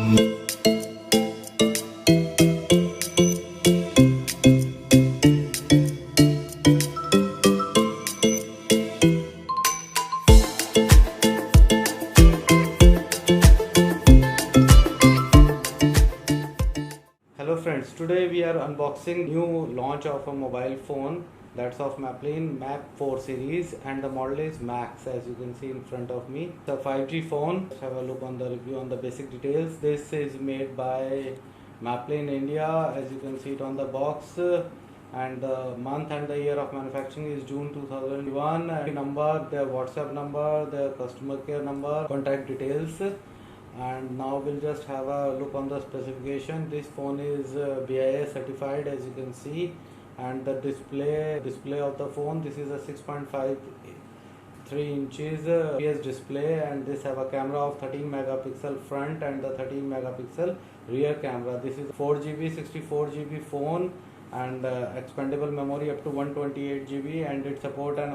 Hello friends, today we are unboxing new launch of a mobile phone, that's of Maplane Map 4 series, and the model is Max, as you can see in front of me. It's a 5G phone. Let's have a look on the review on the basic details. This is made by Maplane India, as you can see it on the box, and the month and the year of manufacturing is June 2001. Number, their WhatsApp number, their customer care number, contact details. And now we'll just have a look on the specification. This phone is BIS certified, as you can see, and the display of the phone, this is a 6.53 inches IPS display, and this have a camera of 13 megapixel front and the 13 megapixel rear camera. This is 4GB 64GB phone, and expandable memory up to 128GB, and it support an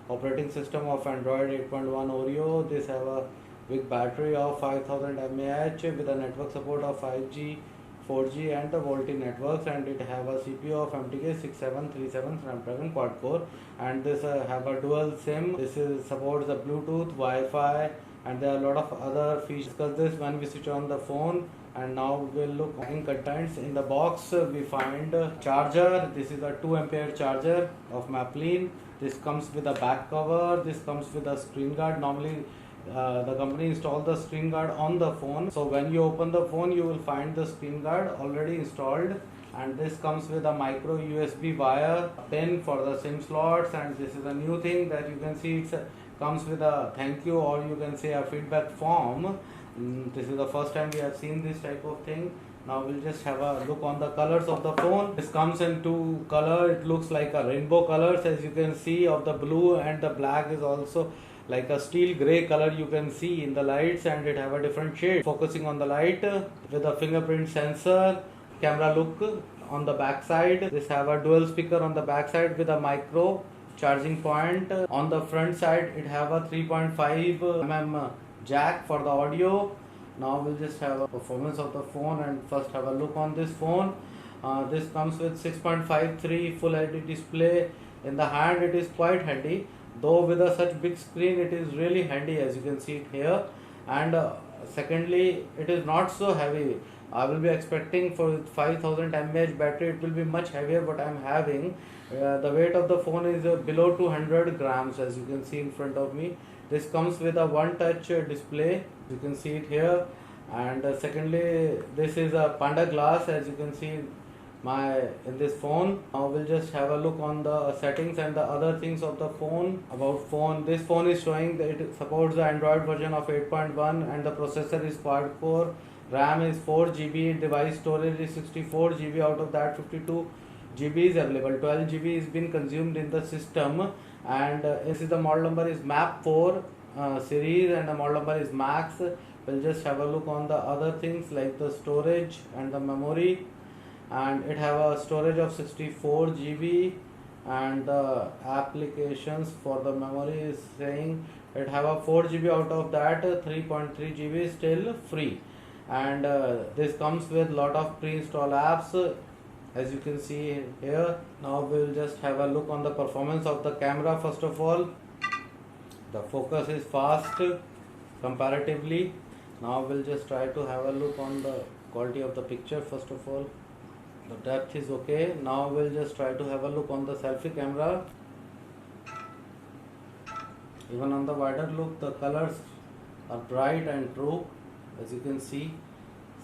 operating system of Android 8.1 Oreo. This have a big battery of 5000 mAh with a network support of 5G, 4G and the VoLTE networks, and it have a CPU of MTK 6737 Snapdragon quad core, and this have a dual SIM. This is supports the Bluetooth, Wi-Fi, and there are a lot of other features. Discuss this when we switch on the phone. And now we'll look in contents. In the box we find a charger. This is a 2 ampere charger of Maplane. This comes with a back cover. This comes with a screen guard. Normally the company installed the screen guard on the phone, so when you open the phone you will find the screen guard already installed. And this comes with a micro USB wire, pin for the SIM slots, and this is a new thing that you can see. It comes with a thank you, or you can say a feedback form. This is the first time we have seen this type of thing. Now we'll just have a look on the colors of the phone. This comes in two color. It looks like a rainbow colors, as you can see, of the blue, and the black is also like a steel gray color you can see in the lights, and it have a different shade. Focusing on the light with a fingerprint sensor. Camera look on the back side. This have a dual speaker on the back side with a micro charging point. On the front side it have a 3.5 mm jack for the audio. Now we'll just have a performance of the phone and first have a look on this phone. This comes with 6.53 full HD display. In the hand it is quite handy, though with a such big screen it is really handy, as you can see it here. And secondly, it is not so heavy. I will be expecting for 5000 mAh battery it will be much heavier, but I am having the weight of the phone is below 200 grams, as you can see in front of me. This comes with a one touch display, you can see it here. And secondly, this is a Panda glass, as you can see in this phone. Now we'll just have a look on the settings and the other things of the phone. About phone, this phone is showing that it supports the Android version of 8.1, and the processor is quad core. RAM is 4GB, device storage is 64GB. Out of that 52GB is available, 12GB is been consumed in the system. And this is the model number is Map 4 series, and the model number is Max. We'll just have a look on the other things like the storage and the memory. And it have a storage of 64GB, and the applications for the memory is saying it have a 4GB. Out of that 3.3GB is still free. And this comes with lot of pre-installed apps, as you can see here. Now we'll just have a look on the performance of the camera. First of all, the focus is fast comparatively. Now we'll just try to have a look on the quality of the picture. First of all, the depth is okay. Now we'll just try to have a look on the selfie camera. Even on the wider look, the colors are bright and true, as you can see.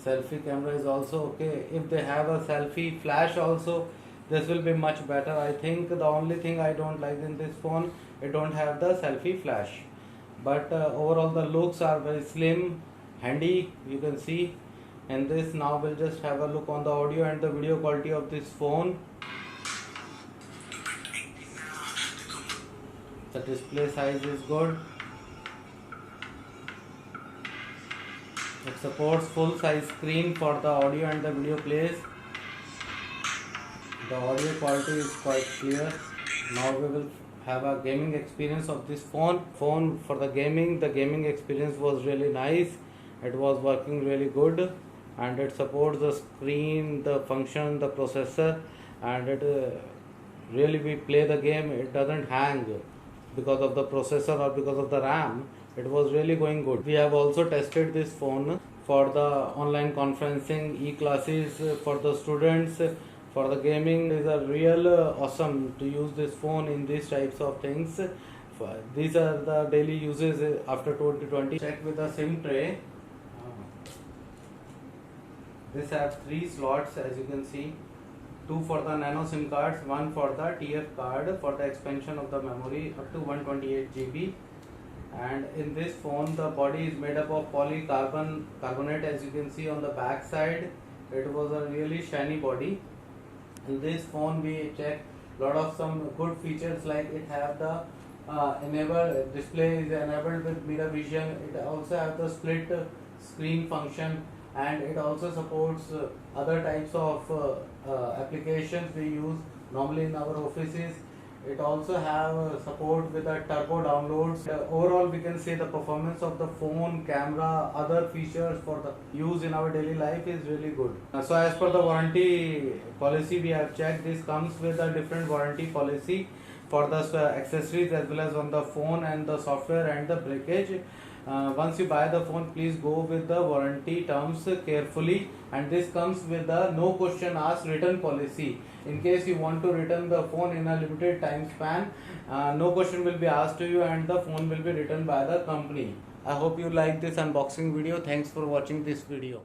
Selfie camera is also okay. If they have a selfie flash also, this will be much better. I think the only thing I don't like in this phone, it don't have the selfie flash. But overall the looks are very slim, handy, you can see. And this, now we'll just have a look on the audio and the video quality of this phone. The display size is good. It supports full size screen for the audio and the video plays. The audio quality is quite clear. Now we will have a gaming experience of this phone. For the gaming experience was really nice. It was working really good, and it supports the screen, the function, the processor, and it really we play the game. It doesn't hang because of the processor or because of the RAM. It was really going good. We have also tested this phone for the online conferencing, e-classes for the students, for the gaming. It is a real awesome to use this phone in these types of things. These are the daily uses after 2020. Check with the SIM tray. This has 3 slots, as you can see. 2 for the nano SIM cards, 1 for the TF card for the expansion of the memory up to 128 GB. And in this phone, the body is made up of polycarbonate, as you can see on the back side. It was a really shiny body. In this phone, we check lot of some good features, like it have the enable display is enabled with mirror vision. It also have the split screen function, and it also supports other types of applications we use normally in our offices. It also have support with the turbo downloads. Overall, we can say the performance of the phone, camera, other features for the use in our daily life is really good. So as per the warranty policy, we have checked, this comes with a different warranty policy for the accessories as well as on the phone and the software and the breakage. Once you buy the phone, please go with the warranty terms carefully, and this comes with a no question asked return policy. In case you want to return the phone in a limited time span, no question will be asked to you and the phone will be returned by the company. I hope you like this unboxing video. Thanks for watching this video.